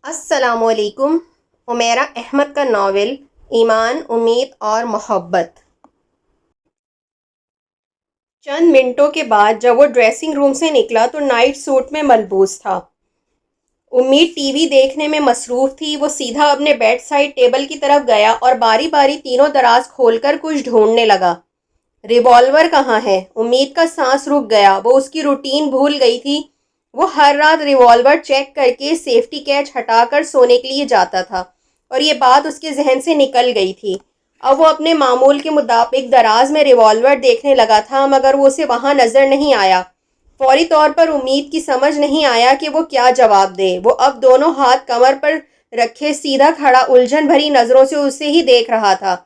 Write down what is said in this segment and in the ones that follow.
السلام علیکم۔ عمیرہ احمد کا ناول ایمان، امید اور محبت۔ چند منٹوں کے بعد جب وہ ڈریسنگ روم سے نکلا تو نائٹ سوٹ میں ملبوس تھا۔ امید ٹی وی دیکھنے میں مصروف تھی۔ وہ سیدھا اپنے بیڈ سائڈ ٹیبل کی طرف گیا اور باری باری تینوں دراز کھول کر کچھ ڈھونڈنے لگا۔ ریوالور کہاں ہے؟ امید کا سانس رک گیا۔ وہ اس کی روٹین بھول گئی تھی۔ وہ ہر رات ریوالور چیک کر کے سیفٹی کیچ ہٹا کر سونے کے لیے جاتا تھا اور یہ بات اس کے ذہن سے نکل گئی تھی۔ اب وہ اپنے معمول کے مطابق دراز میں ریوالور دیکھنے لگا تھا مگر وہ اسے وہاں نظر نہیں آیا۔ فوری طور پر امید کی سمجھ نہیں آیا کہ وہ کیا جواب دے۔ وہ اب دونوں ہاتھ کمر پر رکھے سیدھا کھڑا الجھن بھری نظروں سے اسے ہی دیکھ رہا تھا۔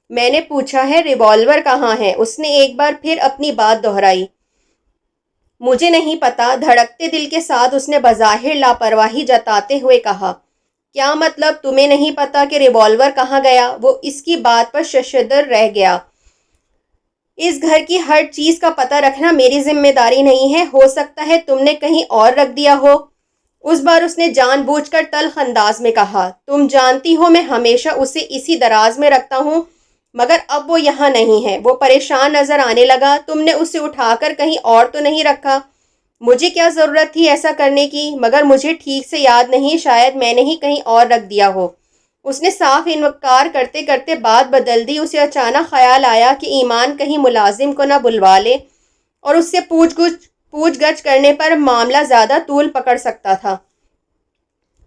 میں نے پوچھا ہے ریوالور کہاں ہے؟ اس نے ایک بار پھر اپنی بات دہرائی۔ مجھے نہیں پتا، دھڑکتے دل کے ساتھ اس نے بظاہر لاپرواہی جتاتے ہوئے کہا۔ کیا مطلب تمہیں نہیں پتا کہ ریوالور کہاں گیا؟ وہ اس کی بات پر ششدر رہ گیا۔ اس گھر کی ہر چیز کا پتہ رکھنا میری ذمہ داری نہیں ہے۔ ہو سکتا ہے تم نے کہیں اور رکھ دیا ہو۔ اس بار اس نے جان بوجھ کر تلخ انداز میں کہا۔ تم جانتی ہو میں ہمیشہ اسے اسی دراز میں رکھتا ہوں مگر اب وہ یہاں نہیں ہے۔ وہ پریشان نظر آنے لگا۔ تم نے اسے اٹھا کر کہیں اور تو نہیں رکھا؟ مجھے کیا ضرورت تھی ایسا کرنے کی؟ مگر مجھے ٹھیک سے یاد نہیں، شاید میں نے ہی کہیں اور رکھ دیا ہو۔ اس نے صاف انکار کرتے کرتے بات بدل دی۔ اسے اچانک خیال آیا کہ ایمان کہیں ملازم کو نہ بلوا لے اور اس سے پوچھ گچھ کرنے پر معاملہ زیادہ طول پکڑ سکتا تھا۔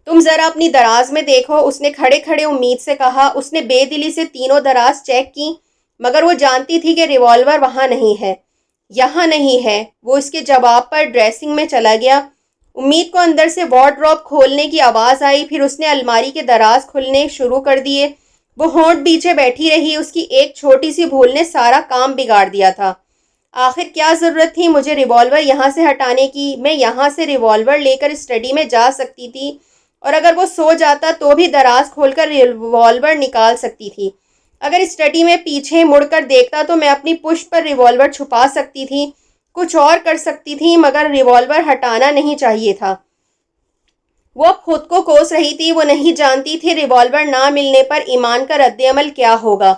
تم ذرا اپنی دراز میں دیکھو، اس نے کھڑے کھڑے امید سے کہا۔ اس نے بے دلی سے تینوں دراز چیک کی مگر وہ جانتی تھی کہ ریوالور وہاں نہیں ہے۔ یہاں نہیں ہے، وہ اس کے جواب پر ڈریسنگ میں چلا گیا۔ امید کو اندر سے وارڈروب کھولنے کی آواز آئی، پھر اس نے الماری کے دراز کھلنے شروع کر دیے۔ وہ ہونٹ بیچے بیٹھی رہی۔ اس کی ایک چھوٹی سی بھول نے سارا کام بگاڑ دیا تھا۔ آخر کیا ضرورت تھی مجھے ریوالور یہاں سے ہٹانے کی؟ میں یہاں سے ریوالور لے کر اسٹڈی میں جا سکتی تھی اور اگر وہ سو جاتا تو بھی دراز کھول کر ریوالور نکال سکتی تھی۔ اگر اسٹڈی میں پیچھے مڑ کر دیکھتا تو میں اپنی پشت پر ریوالور چھپا سکتی تھی، کچھ اور کر سکتی تھی مگر ریوالور ہٹانا نہیں چاہیے تھا۔ وہ اب خود کو کوس رہی تھی۔ وہ نہیں جانتی تھی ریوالور نہ ملنے پر ایمان کا رد عمل کیا ہوگا۔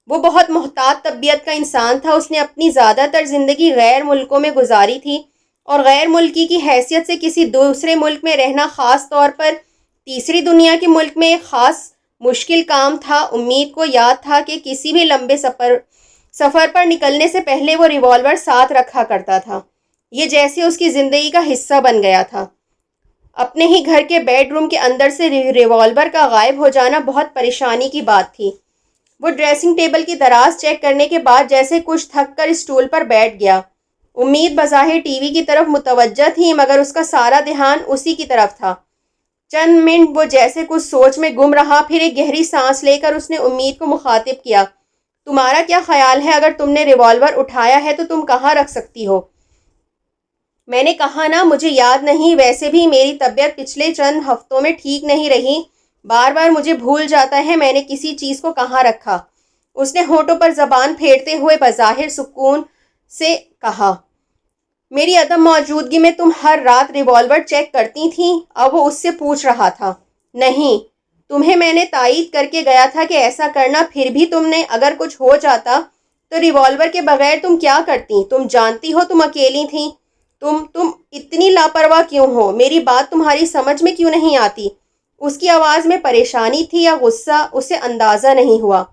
وہ بہت محتاط طبیعت کا انسان تھا۔ اس نے اپنی زیادہ تر زندگی غیر ملکوں میں گزاری تھی اور غیر ملکی کی حیثیت سے کسی دوسرے ملک میں رہنا، خاص طور پر تیسری دنیا کے ملک میں، ایک خاص مشکل کام تھا۔ امید کو یاد تھا کہ کسی بھی لمبے سفر پر نکلنے سے پہلے وہ ریوالور ساتھ رکھا کرتا تھا۔ یہ جیسے اس کی زندگی کا حصہ بن گیا تھا۔ اپنے ہی گھر کے بیڈ روم کے اندر سے ریوالور کا غائب ہو جانا بہت پریشانی کی بات تھی۔ وہ ڈریسنگ ٹیبل کی دراز چیک کرنے کے بعد جیسے کچھ تھک کر اسٹول پر بیٹھ گیا۔ امید بظاہر ٹی وی کی طرف متوجہ تھی مگر اس کا سارا دھیان اسی کی طرف تھا۔ چند منٹ وہ جیسے کچھ سوچ میں گم رہا، پھر ایک گہری سانس لے کر اس نے امید کو مخاطب کیا۔ تمہارا کیا خیال ہے؟ اگر تم نے ریوالور اٹھایا ہے تو تم کہاں رکھ سکتی ہو؟ میں نے کہا نا مجھے یاد نہیں، ویسے بھی میری طبیعت پچھلے چند ہفتوں میں ٹھیک نہیں رہی، بار بار مجھے بھول جاتا ہے میں نے کسی چیز کو کہاں رکھا۔ اس نے ہونٹوں پر زبان پھیرتے ہوئے بظاہر سکون سے کہا۔ میری عدم موجودگی میں تم ہر رات ریوالور چیک کرتی تھیں؟ اب وہ اس سے پوچھ رہا تھا۔ نہیں، تمہیں میں نے تائید کر کے گیا تھا کہ ایسا کرنا، پھر بھی تم نے۔ اگر کچھ ہو جاتا تو ریوالور کے بغیر تم کیا کرتی؟ تم جانتی ہو تم اکیلی تھیں۔ تم اتنی لاپرواہ کیوں ہو؟ میری بات تمہاری سمجھ میں کیوں نہیں آتی؟ اس کی آواز میں پریشانی تھی یا غصہ، اسے اندازہ نہیں ہوا۔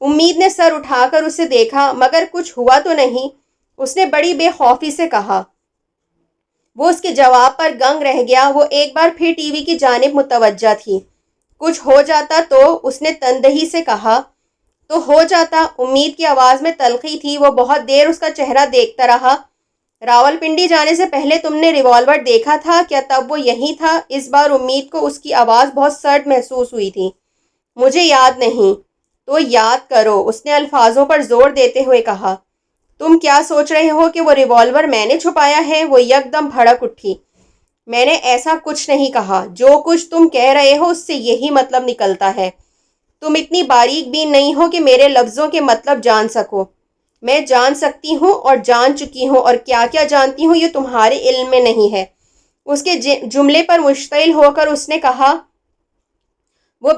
امید نے سر اٹھا کر اسے دیکھا مگر کچھ ہوا تو نہیں۔ اس نے بڑی بے خوفی سے کہا۔ وہ اس کے جواب پر گنگ رہ گیا۔ وہ ایک بار پھر ٹی وی کی جانب متوجہ تھی۔ کچھ ہو جاتا تو؟ اس نے تندہی سے کہا۔ تو ہو جاتا، امید کی آواز میں تلخی تھی۔ وہ بہت دیر اس کا چہرہ دیکھتا رہا۔ راولپنڈی جانے سے پہلے تم نے ریوالور دیکھا تھا؟ کیا تب وہ یہیں تھا؟ اس بار امید کو اس کی آواز بہت سرد محسوس ہوئی تھی۔ مجھے یاد نہیں۔ تو یاد کرو، اس نے الفاظوں پر زور دیتے ہوئے کہا۔ تم کیا سوچ رہے ہو کہ وہ ریوالور میں نے چھپایا ہے؟ وہ یکدم بھڑک اٹھی۔ میں نے ایسا کچھ نہیں کہا۔ جو کچھ تم کہہ رہے ہو اس سے یہی مطلب نکلتا ہے۔ تم اتنی باریک بین نہیں ہو کہ میرے لفظوں کے مطلب جان سکو۔ میں جان سکتی ہوں اور جان چکی ہوں، اور کیا کیا جانتی ہوں یہ تمہارے علم میں نہیں ہے۔ اس کے جملے پر مشتعل ہو کر اس نے کہا۔ وہ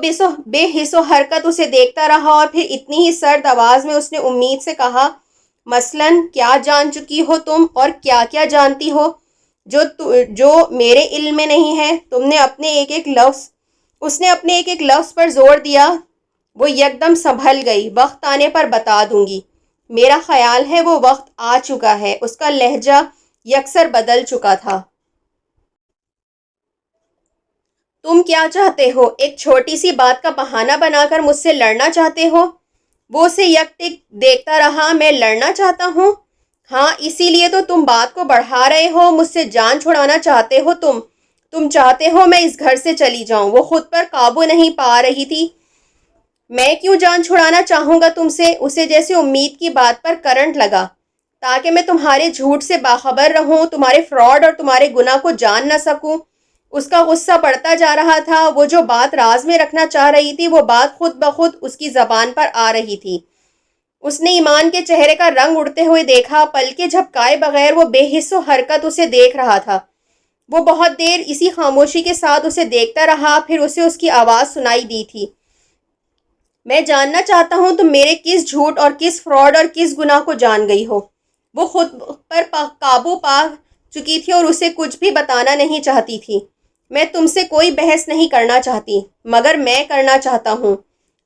بے حس و حرکت اسے دیکھتا رہا اور پھر اتنی ہی سرد آواز میں اس نے امید سے کہا، مثلاً کیا جان چکی ہو تم اور کیا کیا جانتی ہو جو میرے علم میں نہیں ہے؟ تم نے اپنے ایک ایک لفظ اس نے اپنے ایک ایک لفظ پر زور دیا۔ وہ یکدم سنبھل گئی۔ وقت آنے پر بتا دوں گی۔ میرا خیال ہے وہ وقت آ چکا ہے۔ اس کا لہجہ یکسر بدل چکا تھا۔ تم کیا چاہتے ہو؟ ایک چھوٹی سی بات کا بہانہ بنا کر مجھ سے لڑنا چاہتے ہو؟ وہ اسے یک ٹک دیکھتا رہا۔ میں لڑنا چاہتا ہوں؟ ہاں، اسی لیے تو تم بات کو بڑھا رہے ہو۔ مجھ سے جان چھڑانا چاہتے ہو تم چاہتے ہو میں اس گھر سے چلی جاؤں۔ وہ خود پر قابو نہیں پا رہی تھی۔ میں کیوں جان چھڑانا چاہوں گا تم سے؟ اسے جیسے امید کی بات پر کرنٹ لگا۔ تاکہ میں تمہارے جھوٹ سے باخبر رہوں، تمہارے فراڈ اور تمہارے گناہ کو جان نہ سکوں۔ اس کا غصہ بڑھتا جا رہا تھا۔ وہ جو بات راز میں رکھنا چاہ رہی تھی وہ بات خود بخود اس کی زبان پر آ رہی تھی۔ اس نے ایمان کے چہرے کا رنگ اڑتے ہوئے دیکھا۔ پلکیں جھپکائے بغیر وہ بے حس و حرکت اسے دیکھ رہا تھا۔ وہ بہت دیر اسی خاموشی کے ساتھ اسے دیکھتا رہا، پھر اسے اس کی آواز سنائی دی تھی، میں جاننا چاہتا ہوں تم میرے کس جھوٹ اور کس فراڈ اور کس گناہ کو جان گئی ہو۔ وہ خود پر قابو پا چکی تھی اور اسے کچھ بھی بتانا نہیں چاہتی تھی۔ میں تم سے کوئی بحث نہیں کرنا چاہتی، مگر میں کرنا چاہتا ہوں۔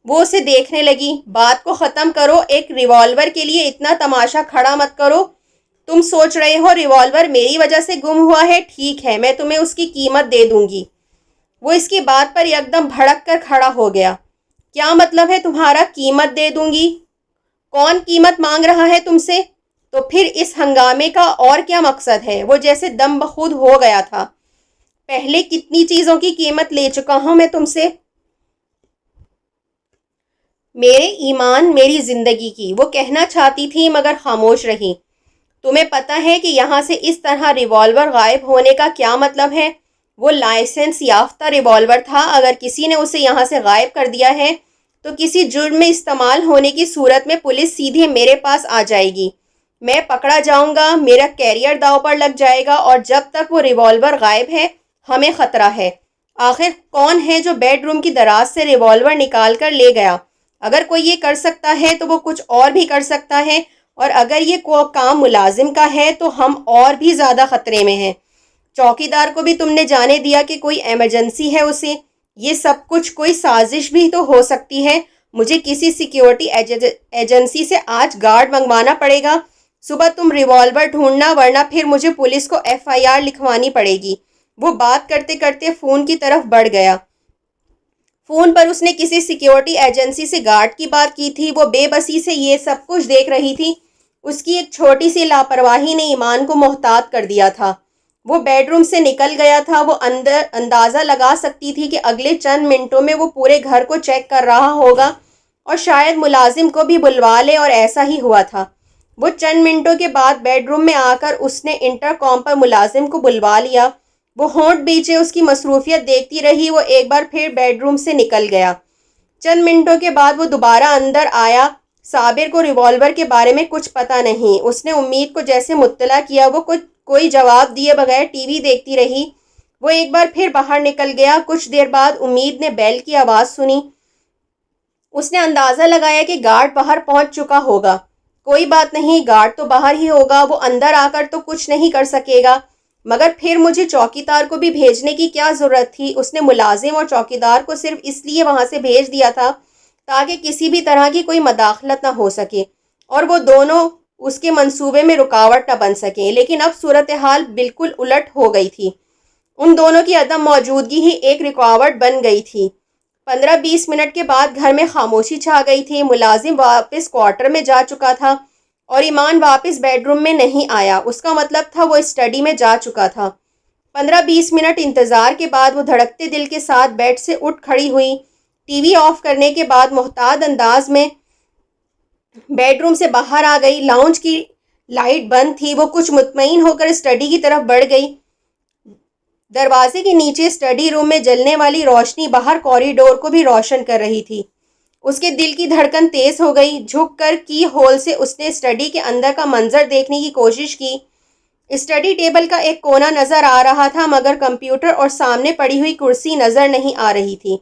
وہ اسے دیکھنے لگی۔ بات کو ختم کرو۔ ایک ریوالور کے لیے اتنا تماشا کھڑا مت کرو۔ تم سوچ رہے ہو ریوالور میری وجہ سے گم ہوا ہے؟ ٹھیک ہے، میں تمہیں اس کی قیمت دے دوں گی۔ وہ اس کی بات پر یکدم بھڑک کر کھڑا ہو گیا۔ کیا مطلب ہے تمہارا قیمت دے دوں گی؟ کون قیمت مانگ رہا ہے تم سے؟ تو پھر اس ہنگامے کا اور کیا مقصد ہے؟ وہ جیسے دم بخود ہو گیا تھا۔ پہلے کتنی چیزوں کی قیمت لے چکا ہوں میں تم سے؟ میرے ایمان، میری زندگی کی، وہ کہنا چاہتی تھی مگر خاموش رہی۔ تمہیں پتہ ہے کہ یہاں سے اس طرح ریوالور غائب ہونے کا کیا مطلب ہے؟ وہ لائسنس یافتہ ریوالور تھا۔ اگر کسی نے اسے یہاں سے غائب کر دیا ہے تو کسی جرم میں استعمال ہونے کی صورت میں پولیس سیدھے میرے پاس آ جائے گی۔ میں پکڑا جاؤں گا، میرا کیریئر داؤ پر لگ جائے گا، اور جب تک وہ ریوالور غائب ہے ہمیں خطرہ ہے۔ آخر کون ہے جو بیڈ روم کی دراز سے ریوالور نکال کر لے گیا؟ اگر کوئی یہ کر سکتا ہے تو وہ کچھ اور بھی کر سکتا ہے، اور اگر یہ کام ملازم کا ہے تو ہم اور بھی زیادہ خطرے میں ہیں۔ چوکیدار کو بھی تم نے جانے دیا کہ کوئی ایمرجنسی ہے اسے۔ یہ سب کچھ کوئی سازش بھی تو ہو سکتی ہے۔ مجھے کسی سیکیورٹی ایجنسی سے آج گارڈ منگوانا پڑے گا۔ صبح تم ریوالور ڈھونڈنا، ورنہ پھر مجھے پولیس کو FIR لکھوانی پڑے گی۔ وہ بات کرتے کرتے فون کی طرف بڑھ گیا۔ فون پر اس نے کسی سیکیورٹی ایجنسی سے گارڈ کی بات کی تھی۔ وہ بے بسی سے یہ سب کچھ دیکھ رہی تھی۔ اس کی ایک چھوٹی سی لاپرواہی نے ایمان کو محتاط کر دیا تھا۔ وہ بیڈ روم سے نکل گیا تھا۔ وہ اندازہ لگا سکتی تھی کہ اگلے چند منٹوں میں وہ پورے گھر کو چیک کر رہا ہوگا، اور شاید ملازم کو بھی بلوا لے، اور ایسا ہی ہوا تھا۔ وہ چند منٹوں کے بعد بیڈ روم میں آ کر اس نے انٹر کام پر ملازم کو بلوا لیا۔ وہ ہونٹ بیچے اس کی مصروفیت دیکھتی رہی۔ وہ ایک بار پھر بیڈ روم سے نکل گیا۔ چند منٹوں کے بعد وہ دوبارہ اندر آیا۔ صابر کو ریوالور کے بارے میں کچھ پتہ نہیں۔ اس نے امید کو جیسے مطلع کیا۔ وہ کوئی جواب دیے بغیر ٹی وی دیکھتی رہی۔ وہ ایک بار پھر باہر نکل گیا۔ کچھ دیر بعد امید نے بیل کی آواز سنی۔ اس نے اندازہ لگایا کہ گارڈ باہر پہنچ چکا ہوگا۔ کوئی بات نہیں، گارڈ تو باہر ہی ہوگا، وہ اندر آ کر تو کچھ نہیں کر سکے گا۔ مگر پھر مجھے چوکیدار کو بھی بھیجنے کی کیا ضرورت تھی؟ اس نے ملازم اور چوکیدار کو صرف اس لیے وہاں سے بھیج دیا تھا تاکہ کسی بھی طرح کی کوئی مداخلت نہ ہو سکے، اور وہ دونوں اس کے منصوبے میں رکاوٹ نہ بن سکیں۔ لیکن اب صورتحال بالکل الٹ ہو گئی تھی۔ ان دونوں کی عدم موجودگی ہی ایک رکاوٹ بن گئی تھی۔ 15-20 منٹ کے بعد گھر میں خاموشی چھا گئی تھی۔ ملازم واپس کوارٹر میں جا چکا تھا، اور ایمان واپس بیڈ روم میں نہیں آیا۔ اس کا مطلب تھا وہ اسٹڈی میں جا چکا تھا۔ 15-20 منٹ انتظار کے بعد وہ دھڑکتے دل کے ساتھ بیڈ سے اٹھ کھڑی ہوئی۔ ٹی وی آف کرنے کے بعد محتاط انداز میں بیڈ روم سے باہر آ گئی۔ لاؤنج کی لائٹ بند تھی۔ وہ کچھ مطمئن ہو کر اسٹڈی کی طرف بڑھ گئی۔ دروازے کے نیچے اسٹڈی روم میں جلنے والی روشنی باہر کوریڈور کو بھی روشن کر رہی تھی۔ اس کے دل کی دھڑکن تیز ہو گئی۔ جھک کر کی ہول سے اس نے اسٹڈی کے اندر کا منظر دیکھنے کی کوشش کی۔ اسٹڈی ٹیبل کا ایک کونا نظر آ رہا تھا، مگر کمپیوٹر اور سامنے پڑی ہوئی کرسی نظر نہیں آ رہی تھی۔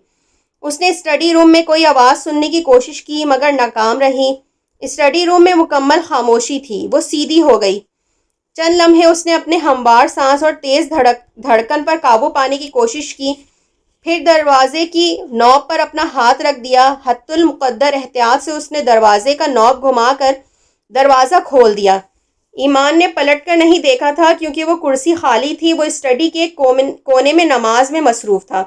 اس نے اسٹڈی روم میں کوئی آواز سننے کی کوشش کی مگر ناکام رہی۔ اسٹڈی روم میں مکمل خاموشی تھی۔ وہ سیدھی ہو گئی۔ چند لمحے اس نے اپنے ہموار سانس اور تیز دھڑکن پر قابو پانے کی کوشش کی، پھر دروازے کی نوب پر اپنا ہاتھ رکھ دیا۔ حتی المقدر احتیاط سے اس نے دروازے کا نوب گھما کر دروازہ کھول دیا۔ ایمان نے پلٹ کر نہیں دیکھا تھا کیونکہ وہ کرسی خالی تھی۔ وہ اسٹڈی کے ایک کونے میں نماز میں مصروف تھا۔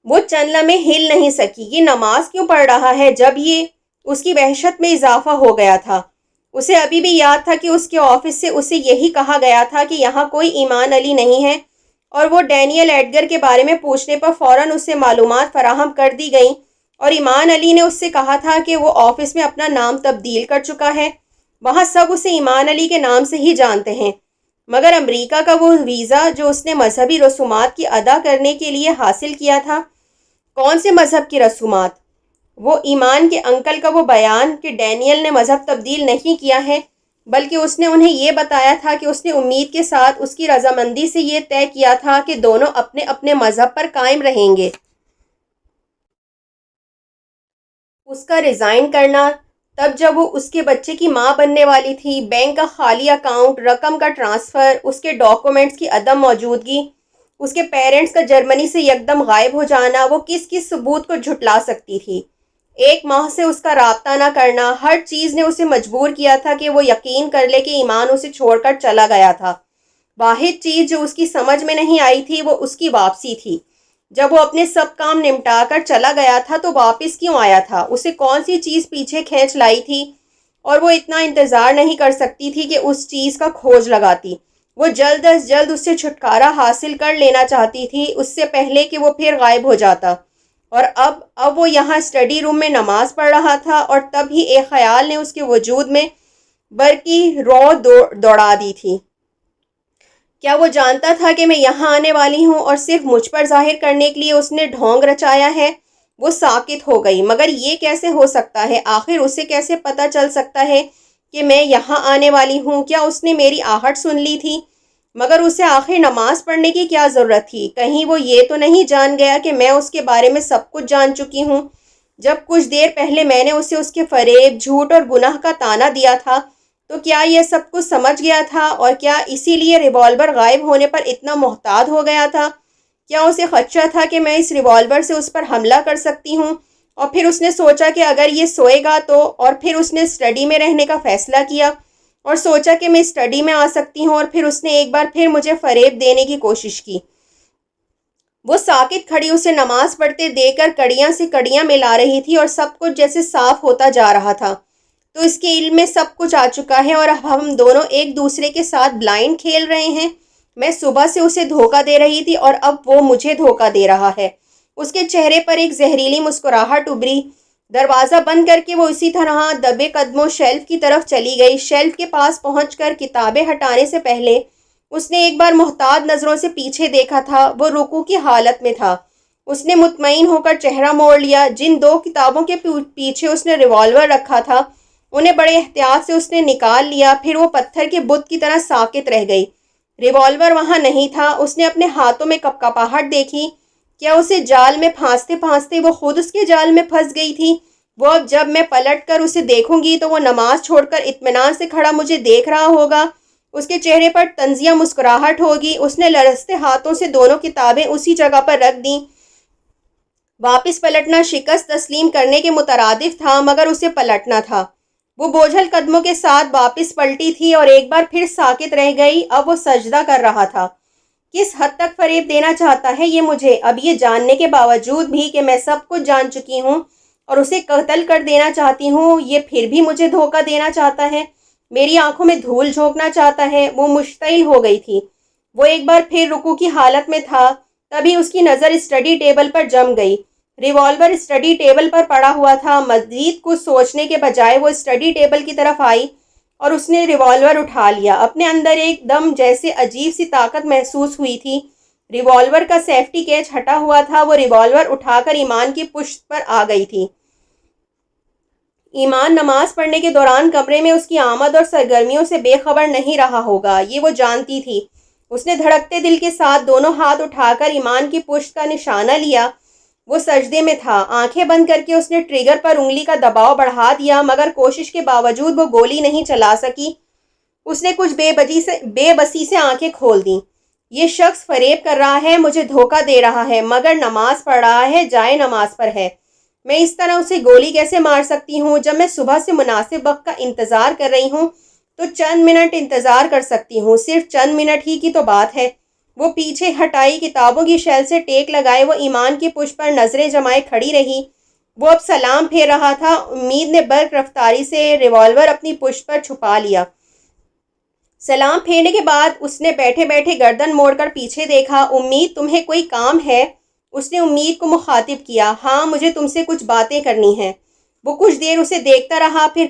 وہ چند لمحے ہل نہیں سکی۔ یہ نماز کیوں پڑھ رہا ہے؟ جب یہ اس کی وحشت میں اضافہ ہو گیا تھا۔ اسے ابھی بھی یاد تھا کہ اس کے آفس سے اسے یہی کہا گیا تھا کہ یہاں کوئی ایمان علی نہیں ہے، اور وہ ڈینیل ایڈگر کے بارے میں پوچھنے پر فوراً اسے معلومات فراہم کر دی گئیں، اور ایمان علی نے اس سے کہا تھا کہ وہ آفس میں اپنا نام تبدیل کر چکا ہے۔ وہاں سب اسے ایمان علی کے نام سے ہی جانتے ہیں، مگر امریکہ کا وہ ویزا جو اس نے مذہبی رسومات کی ادا کرنے کے لیے حاصل کیا تھا، کون سے مذہب کی رسومات؟ وہ ایمان کے انکل کا وہ بیان کہ ڈینیل نے مذہب تبدیل نہیں کیا ہے، بلکہ اس نے انہیں یہ بتایا تھا کہ اس نے امید کے ساتھ اس کی رضامندی سے یہ طے کیا تھا کہ دونوں اپنے اپنے مذہب پر قائم رہیں گے۔ اس کا ریزائن کرنا، تب جب وہ اس کے بچے کی ماں بننے والی تھی، بینک کا خالی اکاؤنٹ، رقم کا ٹرانسفر، اس کے ڈاکومنٹس کی عدم موجودگی، اس کے پیرنٹس کا جرمنی سے یکدم غائب ہو جانا، وہ کس کس ثبوت کو جھٹلا سکتی تھی؟ 1 ماہ سے اس کا رابطہ نہ کرنا، ہر چیز نے اسے مجبور کیا تھا کہ وہ یقین کر لے کہ ایمان اسے چھوڑ کر چلا گیا تھا۔ واحد چیز جو اس کی سمجھ میں نہیں آئی تھی وہ اس کی واپسی تھی۔ جب وہ اپنے سب کام نمٹا کر چلا گیا تھا تو واپس کیوں آیا تھا؟ اسے کون سی چیز پیچھے کھینچ لائی تھی؟ اور وہ اتنا انتظار نہیں کر سکتی تھی کہ اس چیز کا کھوج لگاتی۔ وہ جلد از جلد اس سے چھٹکارا حاصل کر لینا چاہتی تھی، اس سے پہلے کہ وہ پھر غائب ہو جاتا۔ اور اب وہ یہاں اسٹڈی روم میں نماز پڑھ رہا تھا، اور تب ہی ایک خیال نے اس کے وجود میں برقی رو دوڑا دی تھی۔ کیا وہ جانتا تھا کہ میں یہاں آنے والی ہوں اور صرف مجھ پر ظاہر کرنے کے لیے اس نے ڈھونگ رچایا ہے؟ وہ ساکت ہو گئی۔ مگر یہ کیسے ہو سکتا ہے؟ آخر اسے کیسے پتہ چل سکتا ہے کہ میں یہاں آنے والی ہوں؟ کیا اس نے میری آہٹ سن لی تھی؟ مگر اسے آخر نماز پڑھنے کی کیا ضرورت تھی؟ کہیں وہ یہ تو نہیں جان گیا کہ میں اس کے بارے میں سب کچھ جان چکی ہوں؟ جب کچھ دیر پہلے میں نے اسے اس کے فریب، جھوٹ اور گناہ کا طعنہ دیا تھا تو کیا یہ سب کچھ سمجھ گیا تھا؟ اور کیا اسی لیے ریوالور غائب ہونے پر اتنا محتاط ہو گیا تھا؟ کیا اسے خدشہ تھا کہ میں اس ریوالور سے اس پر حملہ کر سکتی ہوں؟ اور پھر اس نے سوچا کہ اگر یہ سوئے گا تو، اور پھر اس نے اسٹڈی میں رہنے کا فیصلہ کیا اور سوچا کہ میں اسٹڈی میں آ سکتی ہوں، اور پھر اس نے ایک بار پھر مجھے فریب دینے کی کوشش کی۔ وہ ساکت کھڑی اسے نماز پڑھتے دیکھ کر کڑیاں سے کڑیاں ملا رہی تھی، اور سب کچھ جیسے صاف ہوتا جا رہا تھا۔ تو اس کے علم میں سب کچھ آ چکا ہے، اور اب ہم دونوں ایک دوسرے کے ساتھ بلائنڈ کھیل رہے ہیں۔ میں صبح سے اسے دھوکہ دے رہی تھی اور اب وہ مجھے دھوکہ دے رہا ہے۔ اس کے چہرے پر ایک زہریلی مسکراہٹ ابھری۔ دروازہ بند کر کے وہ اسی طرح دبے قدموں شیلف کی طرف چلی گئی۔ شیلف کے پاس پہنچ کر کتابیں ہٹانے سے پہلے اس نے ایک بار محتاط نظروں سے پیچھے دیکھا تھا۔ وہ رکوع کی حالت میں تھا۔ اس نے مطمئن ہو کر چہرہ موڑ لیا۔ جن 2 کتابوں کے پیچھے اس نے ریوالور رکھا تھا انہیں بڑے احتیاط سے اس نے نکال لیا، پھر وہ پتھر کے بت کی طرح ساکت رہ گئی۔ ریوالور وہاں نہیں تھا۔ اس نے اپنے ہاتھوں میں کپکپاہٹ دیکھی۔ کیا اسے جال میں پھانستے پھانستے وہ خود اس کے جال میں پھنس گئی تھی؟ وہ اب جب میں پلٹ کر اسے دیکھوں گی تو وہ نماز چھوڑ کر اطمینان سے کھڑا مجھے دیکھ رہا ہوگا۔ اس کے چہرے پر طنزیہ مسکراہٹ ہوگی۔ اس نے لرزتے ہاتھوں سے دونوں کتابیں اسی جگہ پر رکھ دیں۔ واپس پلٹنا شکست تسلیم کرنے کے مترادف تھا، مگر اسے پلٹنا تھا۔ وہ بوجھل قدموں کے ساتھ واپس پلٹی تھی اور ایک بار پھر ساکت رہ گئی۔ اب وہ سجدہ کر رہا تھا۔ کس حد تک فریب دینا چاہتا ہے یہ مجھے، اب یہ جاننے کے باوجود بھی کہ میں سب کچھ جان چکی ہوں اور اسے قتل کر دینا چاہتی ہوں، یہ پھر بھی مجھے دھوکہ دینا چاہتا ہے، میری آنکھوں میں دھول جھونکنا چاہتا ہے۔ وہ مشتعل ہو گئی تھی۔ وہ ایک بار پھر رکوع کی حالت میں تھا۔ تبھی اس کی نظر اسٹڈی ٹیبل پر جم گئی۔ ریوالور اسٹڈی ٹیبل پر پڑا ہوا تھا۔ مزید کچھ سوچنے کے بجائے وہ اسٹڈی ٹیبل کی طرف آئی اور اس نے ریوالور اٹھا لیا۔ اپنے اندر ایک دم جیسے عجیب سی طاقت محسوس ہوئی تھی۔ ریوالور کا سیفٹی کیچ ہٹا ہوا تھا۔ وہ ریوالور اٹھا کر ایمان کی پشت پر آ گئی تھی۔ ایمان نماز پڑھنے کے دوران کمرے میں اس کی آمد اور سرگرمیوں سے بے خبر نہیں رہا ہوگا، یہ وہ جانتی تھی۔ اس نے دھڑکتے دل کے ساتھ دونوں ہاتھ اٹھا کر ایمان کی پشت کا نشانہ لیا وہ سجدے میں تھا۔ آنکھیں بند کر کے اس نے ٹریگر پر انگلی کا دباؤ بڑھا دیا، مگر کوشش کے باوجود وہ گولی نہیں چلا سکی۔ اس نے کچھ بے بسی سے آنکھیں کھول دیں۔ یہ شخص فریب کر رہا ہے، مجھے دھوکہ دے رہا ہے، مگر نماز پڑھ رہا ہے، جائے نماز پر ہے۔ میں اس طرح اسے گولی کیسے مار سکتی ہوں؟ جب میں صبح سے مناسب وقت کا انتظار کر رہی ہوں تو چند منٹ انتظار کر سکتی ہوں، صرف چند منٹ ہی کی تو بات ہے۔ وہ پیچھے ہٹائی کتابوں کی شیل سے ٹیک لگائے وہ ایمان کی پشت پر نظریں جمائے کھڑی رہی۔ وہ اب سلام پھیر رہا تھا۔ امید نے برق رفتاری سے ریوالور اپنی پشت پر چھپا لیا۔ سلام پھیرنے کے بعد اس نے بیٹھے بیٹھے گردن موڑ کر پیچھے دیکھا۔ امید، تمہیں کوئی کام ہے؟ اس نے امید کو مخاطب کیا۔ ہاں، مجھے تم سے کچھ باتیں کرنی ہیں۔ وہ کچھ دیر اسے دیکھتا رہا، پھر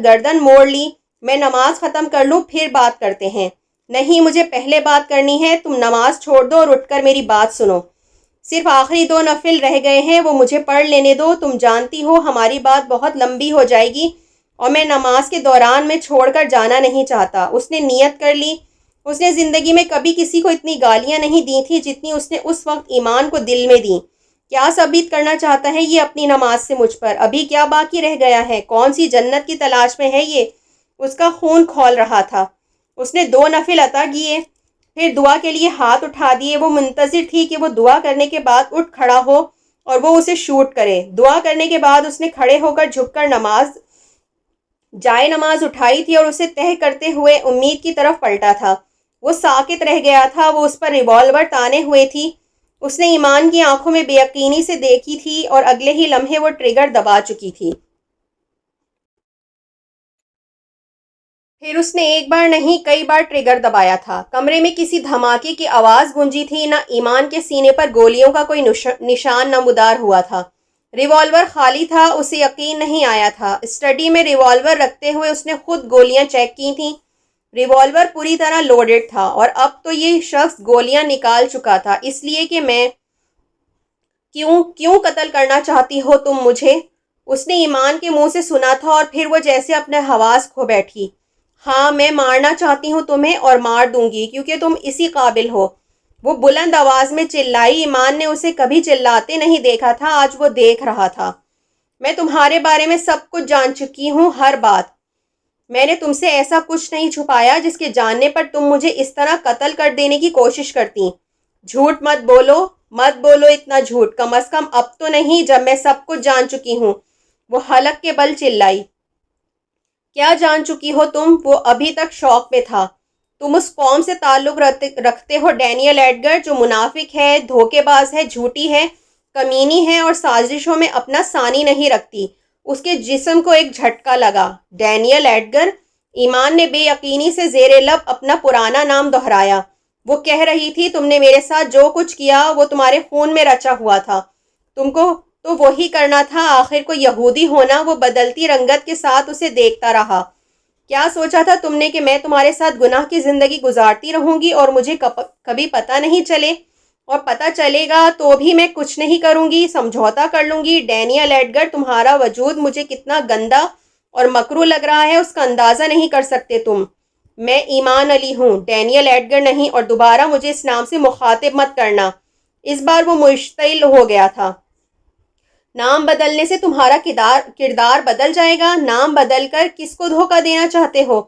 گردن موڑ لی۔ میں نماز ختم کر لوں پھر بات کرتے ہیں۔ نہیں، مجھے پہلے بات کرنی ہے۔ تم نماز چھوڑ دو اور اٹھ کر میری بات سنو۔ صرف آخری 2 نفل رہ گئے ہیں، وہ مجھے پڑھ لینے دو۔ تم جانتی ہو ہماری بات بہت لمبی ہو جائے گی اور میں نماز کے دوران میں چھوڑ کر جانا نہیں چاہتا۔ اس نے نیت کر لی۔ اس نے زندگی میں کبھی کسی کو اتنی گالیاں نہیں دی تھی جتنی اس نے اس وقت ایمان کو دل میں دیں۔ کیا ثابت کرنا چاہتا ہے یہ اپنی نماز سے مجھ پر؟ ابھی کیا باقی رہ گیا ہے؟ کون سی جنت کی تلاش میں ہے یہ؟ اس کا خون کھول رہا تھا۔ اس نے 2 نفل عطا کیے، پھر دعا کے لیے ہاتھ اٹھا دیے۔ وہ منتظر تھی کہ وہ دعا کرنے کے بعد اٹھ کھڑا ہو اور وہ اسے شوٹ کرے۔ دعا کرنے کے بعد اس نے کھڑے ہو کر جھک کر جائے نماز اٹھائی تھی اور اسے تہہ کرتے ہوئے امید کی طرف پلٹا تھا۔ وہ ساکت رہ گیا تھا۔ وہ اس پر ریوالور تانے ہوئے تھی۔ اس نے ایمان کی آنکھوں میں بے یقینی سے دیکھی تھی اور اگلے ہی لمحے وہ ٹریگر دبا چکی تھی۔ پھر اس نے ایک بار نہیں کئی بار ٹریگر دبایا تھا۔ کمرے میں کسی دھماکے کی آواز گونجی تھی، نہ ایمان کے سینے پر گولیوں کا کوئی نشان نمودار ہوا تھا۔ ریوالور خالی تھا۔ اسے یقین نہیں آیا تھا۔ اسٹڈی میں ریوالور رکھتے ہوئے اس نے خود گولیاں چیک کی تھیں۔ ریوالور پوری طرح لوڈڈ تھا اور اب تو یہ شخص گولیاں نکال چکا تھا۔ اس لیے کہ میں کیوں قتل کرنا چاہتی ہو تم مجھے؟ اس نے ایمان کے منہ سے سنا تھا اور پھر وہ جیسے اپنے حواس کھو بیٹھی۔ ہاں، میں مارنا چاہتی ہوں تمہیں اور مار دوں گی کیونکہ تم اسی قابل ہو۔ وہ بلند آواز میں چلائی۔ ایمان نے اسے کبھی چلاتے نہیں دیکھا تھا، آج وہ دیکھ رہا تھا۔ میں تمہارے بارے میں سب کچھ جان چکی ہوں، ہر بات۔ میں نے تم سے ایسا کچھ نہیں چھپایا جس کے جاننے پر تم مجھے اس طرح قتل کر دینے کی کوشش کرتی۔ جھوٹ مت بولو اتنا جھوٹ، کم از کم اب تو نہیں جب میں سب کچھ جان چکی ہوں۔ وہ حلق کے بل چلائی۔ کیا جان چکی ہو تم؟ وہ ابھی تک شوق میں تھا۔ تم اس قوم سے تعلق رکھتے ہو ڈینیل ایڈگر، جو منافق ہے، دھوکے باز ہے، جھوٹی ہے، کمینی ہے اور سازشوں میں اپنا ثانی نہیں رکھتی۔ اس کے جسم کو ایک جھٹکا لگا۔ Daniel Edgar? ایمان نے بے یقینی سے زیر لب اپنا پرانا نام دہرایا۔ وہ کہہ رہی تھی، تم نے میرے ساتھ جو کچھ کیا وہ تمہارے خون میں رچا ہوا تھا۔ تم کو تو وہی کرنا تھا۔ آخر کو یہودی ہونا۔ وہ بدلتی رنگت کے ساتھ اسے دیکھتا رہا۔ کیا سوچا تھا تم نے کہ میں تمہارے ساتھ گناہ کی زندگی گزارتی رہوں گی اور مجھے کبھی پتہ نہیں چلے؟ اور پتہ چلے گا تو بھی میں کچھ نہیں کروں گی، سمجھوتا کر لوں گی۔ ڈینیل ایڈگر، تمہارا وجود مجھے کتنا گندا اور مکروہ لگ رہا ہے اس کا اندازہ نہیں کر سکتے تم۔ میں ایمان علی ہوں، ڈینیل ایڈگر نہیں، اور دوبارہ مجھے اس نام سے مخاطب مت کرنا۔ اس بار وہ مشتعل ہو گیا تھا۔ نام بدلنے سے تمہارا کردار بدل جائے گا؟ نام بدل کر کس کو دھوکہ دینا چاہتے ہو؟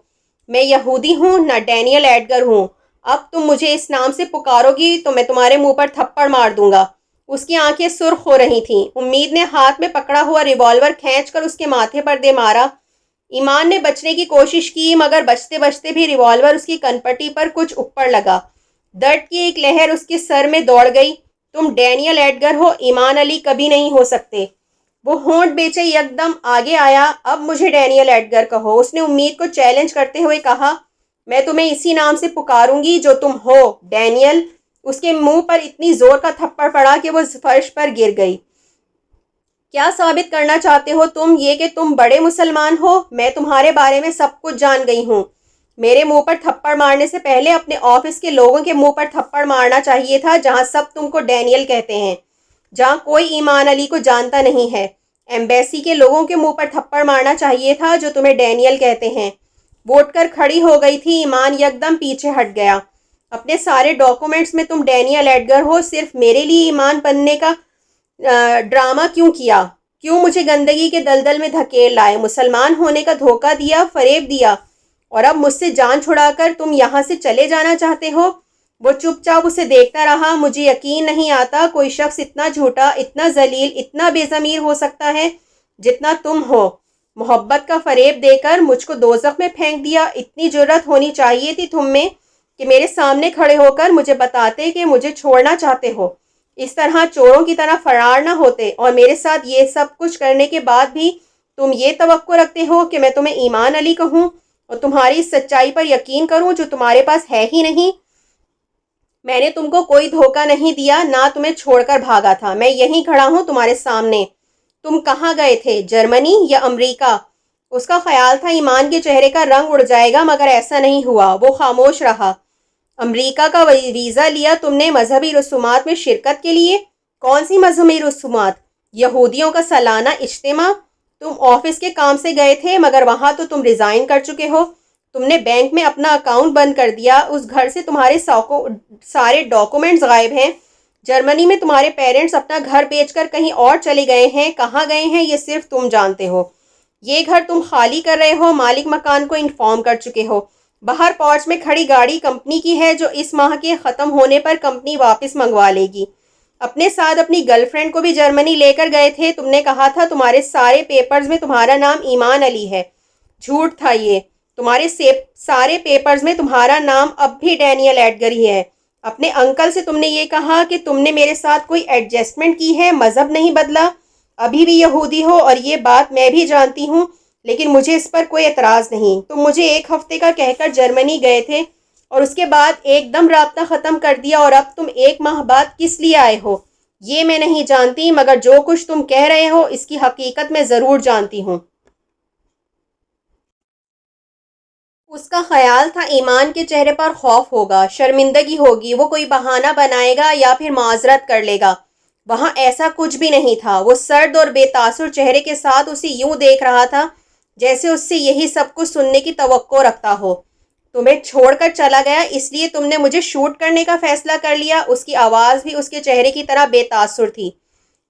میں یہودی ہوں، نہ ڈینیل ایڈگر ہوں۔ اب تم مجھے اس نام سے پکارو گی تو میں تمہارے منہ پر تھپڑ مار دوں گا۔ اس کی آنکھیں سرخ ہو رہی تھیں۔ امید نے ہاتھ میں پکڑا ہوا ریوالور کھینچ کر اس کے ماتھے پر دے مارا۔ ایمان نے بچنے کی کوشش کی، مگر بچتے بچتے بھی ریوالور اس کی کنپٹی پر کچھ اوپر لگا۔ درد کی ایک لہر اس کے سر میں دوڑ گئی۔ تم ڈینیل ایڈگر ہو، ایمان علی کبھی نہیں ہو سکتے۔ وہ ہونٹ بیچے یکدم آگے آیا۔ اب مجھے ڈینیل ایڈگر کہو، اس نے امید کو چیلنج کرتے ہوئے کہا۔ میں تمہیں اسی نام سے پکاروں گی جو تم ہو، ڈینیل۔ اس کے منہ پر اتنی زور کا تھپڑ پڑا کہ وہ فرش پر گر گئی۔ کیا ثابت کرنا چاہتے ہو تم؟ یہ کہ تم بڑے مسلمان ہو؟ میں تمہارے بارے میں سب کچھ جان گئی ہوں۔ میرے منہ پر تھپڑ مارنے سے پہلے اپنے آفس کے لوگوں کے منہ پر تھپڑ مارنا چاہیے تھا، جہاں سب تم کو ڈینیل کہتے ہیں، جہاں کوئی ایمان علی کو جانتا نہیں ہے۔ ایمبیسی کے لوگوں کے منہ پر تھپڑ مارنا چاہیے تھا جو تمہیں ڈینیل کہتے ہیں۔ وہ اٹھ کر کھڑی ہو گئی تھی۔ ایمان یکدم پیچھے ہٹ گیا۔ اپنے سارے ڈاکومنٹس میں تم ڈینیل ایڈگر ہو، صرف میرے لیے ایمان بننے کا ڈرامہ کیوں کیا؟ کیوں مجھے گندگی کے دلدل میں دھکیل لائے؟ مسلمان ہونے کا دھوکہ دیا، فریب دیا، اور اب مجھ سے جان چھڑا کر تم یہاں سے چلے جانا چاہتے ہو؟ وہ چپ چاپ اسے دیکھتا رہا۔ مجھے یقین نہیں آتا کوئی شخص اتنا جھوٹا، اتنا ذلیل، اتنا بے ضمیر ہو سکتا ہے جتنا تم ہو۔ محبت کا فریب دے کر مجھ کو دوزخ میں پھینک دیا۔ اتنی جرت ہونی چاہیے تھی تم میں کہ میرے سامنے کھڑے ہو کر مجھے بتاتے کہ مجھے چھوڑنا چاہتے ہو، اس طرح چوروں کی طرح فرار نہ ہوتے، اور میرے ساتھ یہ سب کچھ کرنے کے بعد بھی تم یہ توقع رکھتے ہو کہ میں تمہیں ایمان علی کہوں اور تمہاری اس سچائی پر یقین کروں جو تمہارے پاس ہے ہی نہیں۔ میں نے تم کو کوئی دھوکہ نہیں دیا، نہ تمہیں چھوڑ کر بھاگا تھا۔ میں یہیں کھڑا ہوں تمہارے سامنے۔ تم کہاں گئے تھے؟ جرمنی یا امریکہ؟ اس کا خیال تھا ایمان کے چہرے کا رنگ اڑ جائے گا، مگر ایسا نہیں ہوا۔ وہ خاموش رہا۔ امریکہ کا ویزا لیا تم نے مذہبی رسومات میں شرکت کے لیے؟ کون سی مذہبی رسومات؟ یہودیوں کا سالانہ اجتماع؟ تم آفس کے کام سے گئے تھے، مگر وہاں تو تم ریزائن کر چکے ہو۔ تم نے بینک میں اپنا اکاؤنٹ بند کر دیا۔ اس گھر سے تمہارے سارے ڈاکومنٹس غائب ہیں۔ جرمنی میں تمہارے پیرنٹس اپنا گھر بیچ کر کہیں اور چلے گئے ہیں۔ کہاں گئے ہیں یہ صرف تم جانتے ہو۔ یہ گھر تم خالی کر رہے ہو، مالک مکان کو انفارم کر چکے ہو۔ باہر پورچ میں کھڑی گاڑی کمپنی کی ہے جو اس ماہ کے ختم ہونے پر کمپنی واپس منگوا لے گی۔ اپنے ساتھ اپنی گرل فرینڈ کو بھی جرمنی لے کر گئے تھے۔ تم نے کہا تھا تمہارے سارے پیپرز میں تمہارا نام ایمان علی ہے۔ جھوٹ تھا یہ۔ تمہارے سارے پیپرز میں تمہارا نام اب بھی ڈینیل ایڈگر ہی ہے۔ اپنے انکل سے تم نے یہ کہا کہ تم نے میرے ساتھ کوئی ایڈجسٹمنٹ کی ہے، مذہب نہیں بدلا، ابھی بھی یہودی ہو، اور یہ بات میں بھی جانتی ہوں، لیکن مجھے اس پر کوئی اعتراض نہیں۔ تم مجھے 1 ہفتے کا کہہ کر جرمنی گئے تھے اور اس کے بعد ایک دم رابطہ ختم کر دیا، اور اب تم 1 ماہ بعد کس لیے آئے ہو یہ میں نہیں جانتی، مگر جو کچھ تم کہہ رہے ہو اس کی حقیقت میں ضرور جانتی ہوں۔ اس کا خیال تھا ایمان کے چہرے پر خوف ہوگا، شرمندگی ہوگی، وہ کوئی بہانہ بنائے گا یا پھر معذرت کر لے گا۔ وہاں ایسا کچھ بھی نہیں تھا۔ وہ سرد اور بے تاثر چہرے کے ساتھ اسے یوں دیکھ رہا تھا جیسے اس سے یہی سب کچھ سننے کی توقع رکھتا ہو۔ تمہیں چھوڑ کر چلا گیا، اس لیے تم نے مجھے شوٹ کرنے کا فیصلہ کر لیا۔ اس کی آواز بھی اس کے چہرے کی طرح بے تاثر تھی۔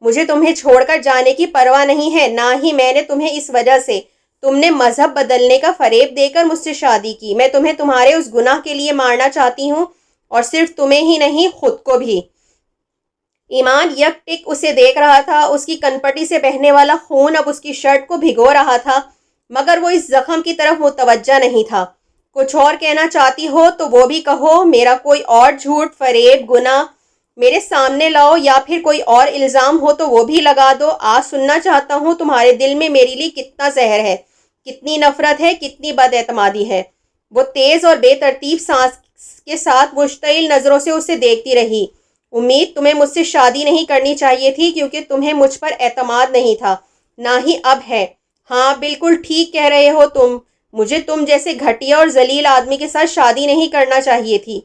مجھے تمہیں چھوڑ کر جانے کی پرواہ نہیں ہے، نہ ہی میں نے تمہیں اس وجہ سے۔ تم نے مذہب بدلنے کا فریب دے کر مجھ سے شادی کی۔ میں تمہیں تمہارے اس گناہ کے لیے مارنا چاہتی ہوں، اور صرف تمہیں ہی نہیں، خود کو بھی۔ ایمان یک ٹک اسے دیکھ رہا تھا۔ اس کی کنپٹی سے بہنے والا خون اب اس کی شرٹ کو بھگو رہا تھا، مگر وہ اس زخم کی طرف متوجہ نہیں تھا۔ کچھ اور کہنا چاہتی ہو تو وہ بھی کہو، میرا کوئی اور جھوٹ، فریب، گناہ میرے سامنے لاؤ، یا پھر کوئی اور الزام ہو تو وہ بھی لگا دو۔ آج سننا چاہتا ہوں تمہارے دل میں میرے لیے کتنا زہر ہے، کتنی نفرت ہے، کتنی بد اعتمادی ہے۔ وہ تیز اور بے ترتیب سانس کے ساتھ مشتعل نظروں سے اسے دیکھتی رہی۔ امید تمہیں مجھ سے شادی نہیں کرنی چاہیے تھی، کیونکہ تمہیں مجھ پر اعتماد نہیں تھا، نہ ہی اب ہے۔ ہاں بالکل ٹھیک کہہ رہے ہو تم، مجھے تم جیسے گھٹیا اور ذلیل آدمی کے ساتھ شادی نہیں کرنا چاہیے تھی۔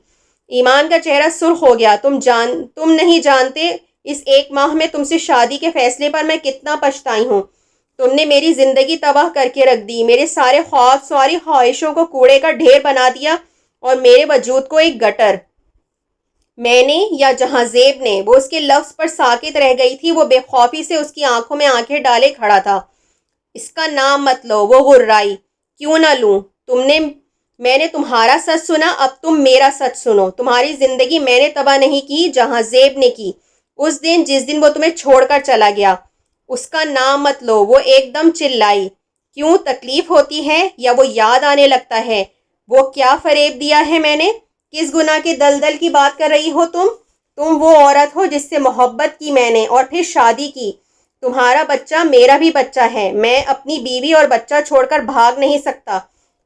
ایمان کا چہرہ سرخ ہو گیا۔ تم نہیں جانتے اس 1 ماہ میں تم سے شادی کے فیصلے پر میں کتنا پچھتائی ہوں۔ تم نے میری زندگی تباہ کر کے رکھ دی، میرے سارے خواب، ساری خواہشوں کو کوڑے کا ڈھیر بنا دیا، اور میرے وجود کو ایک گٹر۔ میں نے، یا جہاں زیب نے، وہ اس کے لفظ پر ساکت رہ گئی تھی۔ وہ بے خوفی سے اس کی آنکھوں میں آنکھیں ڈالے کھڑا تھا۔ اس کا نام مت لو، وہ غرائی۔ کیوں نہ لوں؟ میں نے تمہارا سچ سنا، اب تم میرا سچ سنو۔ تمہاری زندگی میں نے تباہ نہیں کی، جہاں زیب نے کی، اس دن جس دن وہ تمہیں چھوڑ کر چلا گیا۔ اس کا نام مت لو، وہ ایک دم چلائی۔ کیوں تکلیف ہوتی ہے، یا وہ یاد آنے لگتا ہے؟ وہ کیا فریب دیا ہے میں نے؟ کس گناہ کے دلدل کی بات کر رہی ہو تم؟ تم وہ عورت ہو جس سے محبت کی میں نے، اور پھر شادی کی۔ تمہارا بچہ میرا بھی بچہ ہے۔ میں اپنی بیوی اور بچہ چھوڑ کر بھاگ نہیں سکتا۔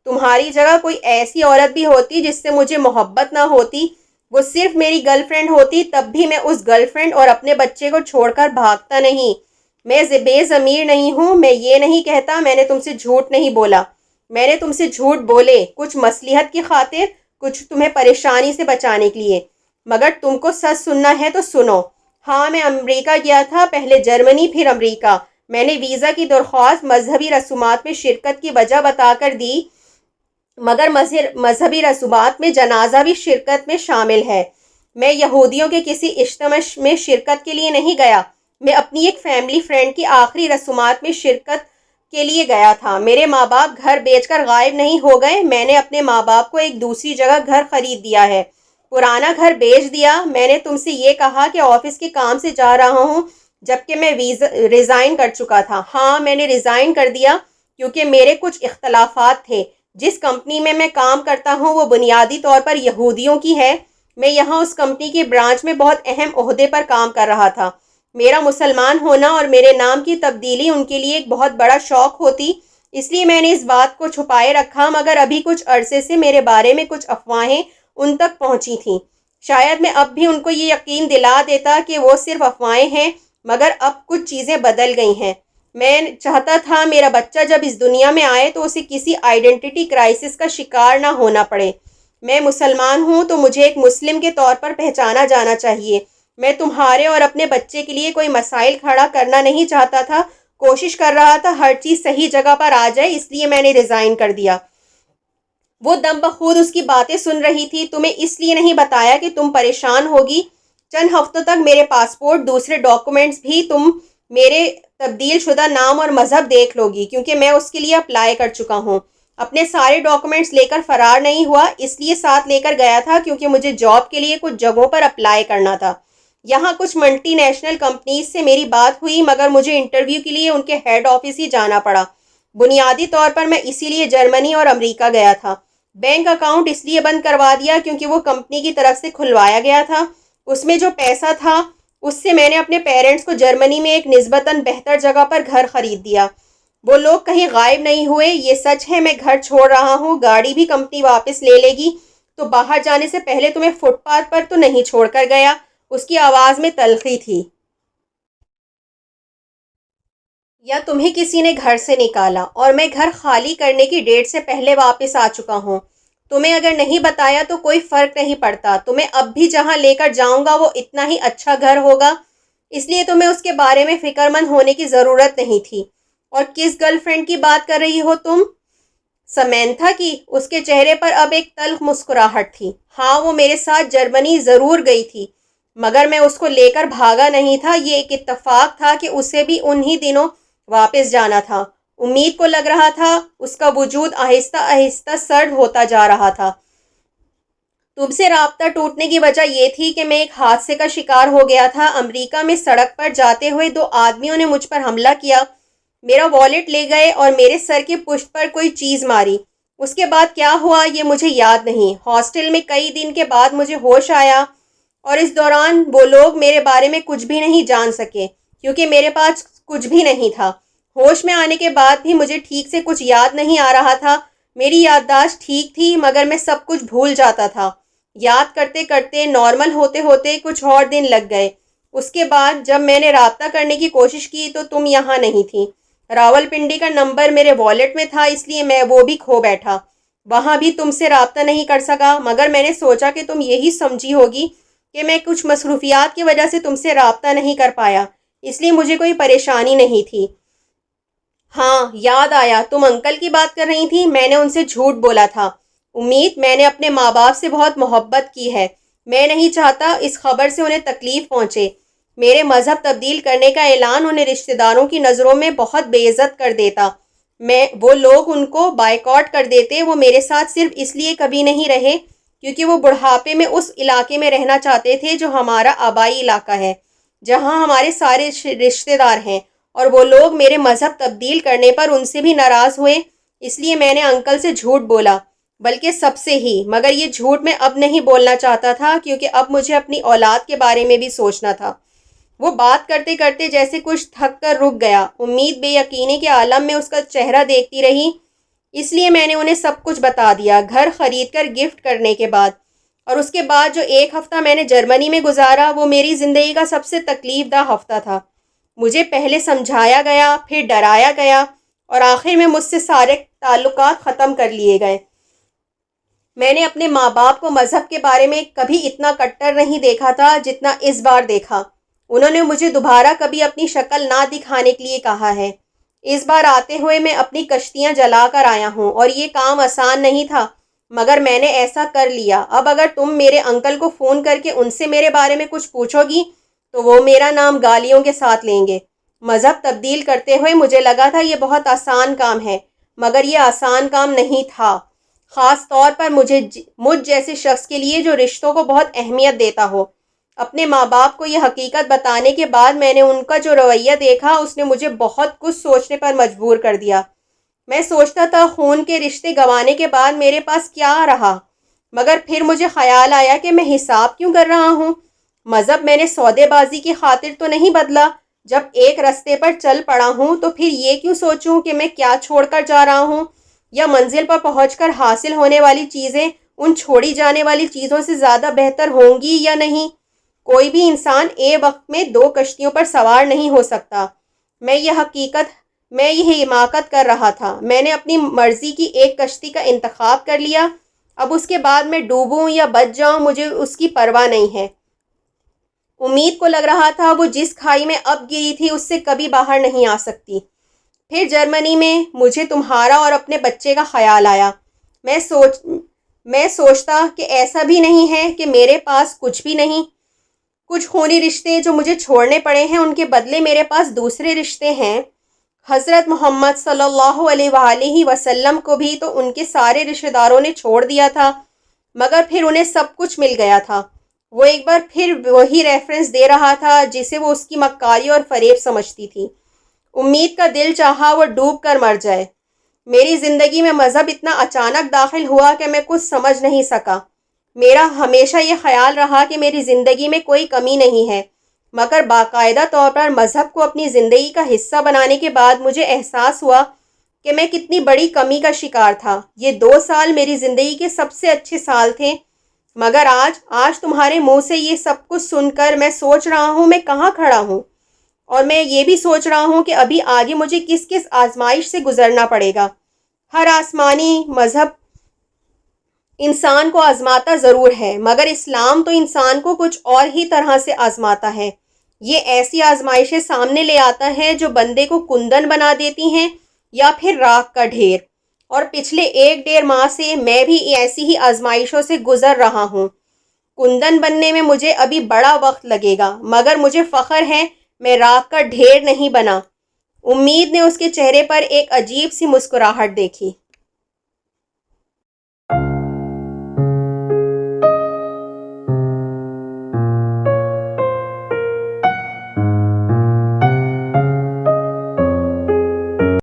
تمہاری جگہ کوئی ایسی عورت بھی ہوتی جس سے مجھے محبت نہ ہوتی، وہ صرف میری گرل فرینڈ ہوتی، تب بھی میں اس گرل فرینڈ اور اپنے بچے کو چھوڑ کر بھاگتا نہیں۔ میں بے ضمیر نہیں ہوں۔ میں یہ نہیں کہتا میں نے تم سے جھوٹ نہیں بولا۔ میں نے تم سے جھوٹ بولے، کچھ مصلحت کی خاطر، کچھ تمہیں پریشانی سے بچانے کے لیے، مگر تم کو سچ سننا ہے تو سنو۔ ہاں میں امریکہ گیا تھا، پہلے جرمنی پھر امریکہ۔ میں نے ویزا کی درخواست مذہبی رسومات میں شرکت کی وجہ بتا کر دی، مگر مذہبی رسومات میں جنازہ بھی شرکت میں شامل ہے۔ میں یہودیوں کے کسی اجتماع میں شرکت کے لیے نہیں گیا۔ میں اپنی ایک فیملی فرینڈ کی آخری رسومات میں شرکت کے لیے گیا تھا۔ میرے ماں باپ گھر بیچ کر غائب نہیں ہو گئے، میں نے اپنے ماں باپ کو ایک دوسری جگہ گھر خرید دیا ہے، پرانا گھر بیچ دیا۔ میں نے تم سے یہ کہا کہ آفس کے کام سے جا رہا ہوں جبکہ میں ریزائن کر چکا تھا۔ ہاں، میں نے ریزائن کر دیا کیونکہ میرے کچھ اختلافات تھے۔ جس کمپنی میں کام کرتا ہوں وہ بنیادی طور پر یہودیوں کی ہے۔ میں یہاں اس کمپنی کی برانچ میں بہت اہم عہدے پر کام کر رہا تھا۔ میرا مسلمان ہونا اور میرے نام کی تبدیلی ان کے لیے ایک بہت بڑا شوق ہوتی، اس لیے میں نے اس بات کو چھپائے رکھا، مگر ابھی کچھ عرصے سے میرے بارے میں کچھ افواہیں ان تک پہنچی تھیں۔ شاید میں اب بھی ان کو یہ یقین دلا دیتا کہ وہ صرف افواہیں ہیں، مگر اب کچھ چیزیں بدل گئی ہیں۔ میں چاہتا تھا میرا بچہ جب اس دنیا میں آئے تو اسے کسی آئیڈینٹی کرائسس کا شکار نہ ہونا پڑے۔ میں مسلمان ہوں تو مجھے ایک مسلم کے طور پر پہچانا جانا چاہیے۔ میں تمہارے اور اپنے بچے کے لیے کوئی مسائل کھڑا کرنا نہیں چاہتا تھا، کوشش کر رہا تھا ہر چیز صحیح جگہ پر آ جائے، اس لیے میں نے ریزائن کر دیا۔ وہ دم بخود اس کی باتیں سن رہی تھی۔ تمہیں اس لیے نہیں بتایا کہ تم پریشان ہوگی۔ چند ہفتوں تک میرے پاسپورٹ، دوسرے ڈاکومنٹس بھی تم میرے تبدیل شدہ نام اور مذہب دیکھ لو گی، کیونکہ میں اس کے لیے اپلائی کر چکا ہوں۔ اپنے سارے ڈاکومنٹس لے کر فرار نہیں ہوا، اس لیے ساتھ لے کر گیا تھا کیونکہ مجھے جاب کے لیے کچھ جگہوں پر اپلائی کرنا تھا۔ یہاں کچھ ملٹی نیشنل کمپنیز سے میری بات ہوئی، مگر مجھے انٹرویو کے لیے ان کے ہیڈ آفس ہی جانا پڑا۔ بنیادی طور پر میں اسی لیے جرمنی اور امریکہ گیا تھا۔ بینک اکاؤنٹ اس لیے بند کروا دیا کیونکہ وہ کمپنی کی طرف سے کھلوایا گیا تھا۔ اس میں جو پیسہ تھا اس سے میں نے اپنے پیرنٹس کو جرمنی میں ایک نسبتاً بہتر جگہ پر گھر خرید دیا۔ وہ لوگ کہیں غائب نہیں ہوئے، یہ سچ ہے۔ میں گھر چھوڑ رہا ہوں، گاڑی بھی کمپنی واپس لے لے گی، تو باہر جانے سے پہلے تمہیں فٹ پاتھ پر تو نہیں چھوڑ کر گیا؟ اس کی آواز میں تلخی تھی۔ یا تمہیں کسی نے گھر سے نکالا؟ اور میں گھر خالی کرنے کی ڈیٹ سے پہلے واپس آ چکا ہوں۔ تمہیں اگر نہیں بتایا تو کوئی فرق نہیں پڑتا، تمہیں اب بھی جہاں لے کر جاؤں گا وہ اتنا ہی اچھا گھر ہوگا، اس لیے تمہیں اس کے بارے میں فکر مند ہونے کی ضرورت نہیں تھی۔ اور کس گرل فرینڈ کی بات کر رہی ہو تم؟ سمینتھا کی؟ اس کے چہرے پر اب ایک تلخ مسکراہٹ تھی۔ ہاں، وہ میرے ساتھ جرمنی ضرور گئی تھی، مگر میں اس کو لے کر بھاگا نہیں تھا۔ یہ ایک اتفاق تھا کہ اسے بھی انہی دنوں واپس جانا تھا۔ امید کو لگ رہا تھا اس کا وجود آہستہ آہستہ سرد ہوتا جا رہا تھا۔ تم سے رابطہ ٹوٹنے کی وجہ یہ تھی کہ میں ایک حادثے کا شکار ہو گیا تھا۔ امریکہ میں سڑک پر جاتے ہوئے دو آدمیوں نے مجھ پر حملہ کیا، میرا والیٹ لے گئے اور میرے سر کی پشت پر کوئی چیز ماری۔ اس کے بعد کیا ہوا یہ مجھے یاد نہیں۔ ہاسٹل میں کئی دن کے بعد مجھے ہوش آیا اور اس دوران وہ لوگ میرے بارے میں کچھ بھی نہیں جان سکے کیونکہ میرے پاس کچھ بھی نہیں تھا۔ ہوش میں آنے کے بعد بھی مجھے ٹھیک سے کچھ یاد نہیں آ رہا تھا۔ میری یادداشت ٹھیک تھی مگر میں سب کچھ بھول جاتا تھا۔ یاد کرتے کرتے، نارمل ہوتے ہوتے کچھ اور دن لگ گئے۔ اس کے بعد جب میں نے رابطہ کرنے کی کوشش کی تو تم یہاں نہیں تھی۔ راول پنڈی کا نمبر میرے والیٹ میں تھا، اس لیے میں وہ بھی کھو بیٹھا۔ وہاں بھی تم سے رابطہ نہیں کر سکا، مگر میں نے سوچا کہ تم یہی سمجھی ہوگی کہ میں کچھ مصروفیات کی وجہ سے تم سے رابطہ نہیں کر پایا، اس لیے مجھے کوئی پریشانی نہیں تھی۔ ہاں، یاد آیا، تم انکل کی بات کر رہی تھی۔ میں نے ان سے جھوٹ بولا تھا۔ امید، میں نے اپنے ماں باپ سے بہت محبت کی ہے۔ میں نہیں چاہتا اس خبر سے انہیں تکلیف پہنچے۔ میرے مذہب تبدیل کرنے کا اعلان انہیں رشتہ داروں کی نظروں میں بہت بے عزت کر دیتا۔ وہ لوگ ان کو بائیکاٹ کر دیتے۔ وہ میرے ساتھ صرف اس لیے کبھی نہیں رہے کیونکہ وہ بڑھاپے میں اس علاقے میں رہنا چاہتے تھے جو ہمارا آبائی علاقہ ہے، جہاں ہمارے سارے رشتہ دار ہیں، اور وہ لوگ میرے مذہب تبدیل کرنے پر ان سے بھی ناراض ہوئے، اس لیے میں نے انکل سے جھوٹ بولا، بلکہ سب سے ہی۔ مگر یہ جھوٹ میں اب نہیں بولنا چاہتا تھا کیونکہ اب مجھے اپنی اولاد کے بارے میں بھی سوچنا تھا۔ وہ بات کرتے کرتے جیسے کچھ تھک کر رک گیا۔ امید بے یقینی کے عالم میں اس کا چہرہ دیکھتی رہی۔ اس لیے میں نے انہیں سب کچھ بتا دیا، گھر خرید کر گفٹ کرنے کے بعد، اور اس کے بعد جو ایک ہفتہ میں نے جرمنی میں گزارا وہ میری زندگی کا سب سے تکلیف دہ ہفتہ تھا۔ مجھے پہلے سمجھایا گیا، پھر ڈرایا گیا، اور آخر میں مجھ سے سارے تعلقات ختم کر لیے گئے۔ میں نے اپنے ماں باپ کو مذہب کے بارے میں کبھی اتنا کٹر نہیں دیکھا تھا جتنا اس بار دیکھا۔ انہوں نے مجھے دوبارہ کبھی اپنی شکل نہ دکھانے کے لیے کہا ہے۔ اس بار آتے ہوئے میں اپنی کشتیاں جلا کر آیا ہوں، اور یہ کام آسان نہیں تھا، مگر میں نے ایسا کر لیا۔ اب اگر تم میرے انکل کو فون کر کے ان سے میرے بارے میں کچھ پوچھو گی تو وہ میرا نام گالیوں کے ساتھ لیں گے۔ مذہب تبدیل کرتے ہوئے مجھے لگا تھا یہ بہت آسان کام ہے، مگر یہ آسان کام نہیں تھا، خاص طور پر مجھ جیسے شخص کے لیے جو رشتوں کو بہت اہمیت دیتا ہو۔ اپنے ماں باپ کو یہ حقیقت بتانے کے بعد میں نے ان کا جو رویہ دیکھا اس نے مجھے بہت کچھ سوچنے پر مجبور کر دیا۔ میں سوچتا تھا خون کے رشتے گنوانے کے بعد میرے پاس کیا رہا، مگر پھر مجھے خیال آیا کہ میں حساب کیوں کر رہا ہوں؟ مذہب میں نے سودے بازی کی خاطر تو نہیں بدلا۔ جب ایک رستے پر چل پڑا ہوں تو پھر یہ کیوں سوچوں کہ میں کیا چھوڑ کر جا رہا ہوں، یا منزل پر پہنچ کر حاصل ہونے والی چیزیں ان چھوڑی جانے والی چیزوں سے زیادہ بہتر ہوں گی یا نہیں۔ کوئی بھی انسان ایک وقت میں دو کشتیوں پر سوار نہیں ہو سکتا۔ میں یہ حماقت کر رہا تھا۔ میں نے اپنی مرضی کی ایک کشتی کا انتخاب کر لیا، اب اس کے بعد میں ڈوبوں یا بچ جاؤں مجھے اس کی پرواہ نہیں ہے۔ امید کو لگ رہا تھا وہ جس کھائی میں اب گری تھی اس سے کبھی باہر نہیں آ سکتی۔ پھر جرمنی میں مجھے تمہارا اور اپنے بچے کا خیال آیا۔ میں سوچتا کہ ایسا بھی نہیں ہے کہ میرے پاس کچھ بھی نہیں۔ کچھ خونی رشتے جو مجھے چھوڑنے پڑے ہیں ان کے بدلے میرے پاس دوسرے رشتے ہیں۔ حضرت محمد صلی اللہ علیہ وآلہ وسلم کو بھی تو ان کے سارے رشتہ داروں نے چھوڑ دیا تھا، مگر پھر انہیں سب کچھ مل گیا تھا۔ وہ ایک بار پھر وہی ریفرنس دے رہا تھا جسے وہ اس کی مکاری اور فریب سمجھتی تھی۔ امید کا دل چاہا وہ ڈوب کر مر جائے۔ میری زندگی میں مذہب اتنا اچانک داخل ہوا کہ میں کچھ سمجھ نہیں سکا۔ میرا ہمیشہ یہ خیال رہا کہ میری زندگی میں کوئی کمی نہیں ہے، مگر باقاعدہ طور پر مذہب کو اپنی زندگی کا حصہ بنانے کے بعد مجھے احساس ہوا کہ میں کتنی بڑی کمی کا شکار تھا۔ یہ 2 سال میری زندگی کے سب سے اچھے سال تھے، مگر آج تمہارے منہ سے یہ سب کچھ سن کر میں سوچ رہا ہوں میں کہاں کھڑا ہوں، اور میں یہ بھی سوچ رہا ہوں کہ ابھی آگے مجھے کس کس آزمائش سے گزرنا پڑے گا۔ ہر آسمانی مذہب انسان کو آزماتا ضرور ہے، مگر اسلام تو انسان کو کچھ اور ہی طرح سے آزماتا ہے۔ یہ ایسی آزمائشیں سامنے لے آتا ہے جو بندے کو کندن بنا دیتی ہیں یا پھر راکھ کا ڈھیر، اور پچھلے 1 ماہ سے میں بھی ایسی ہی آزمائشوں سے گزر رہا ہوں۔ کندن بننے میں مجھے ابھی بڑا وقت لگے گا، مگر مجھے فخر ہے میں راکھ کا ڈھیر نہیں بنا۔ امید نے اس کے چہرے پر ایک عجیب سی مسکراہٹ دیکھی۔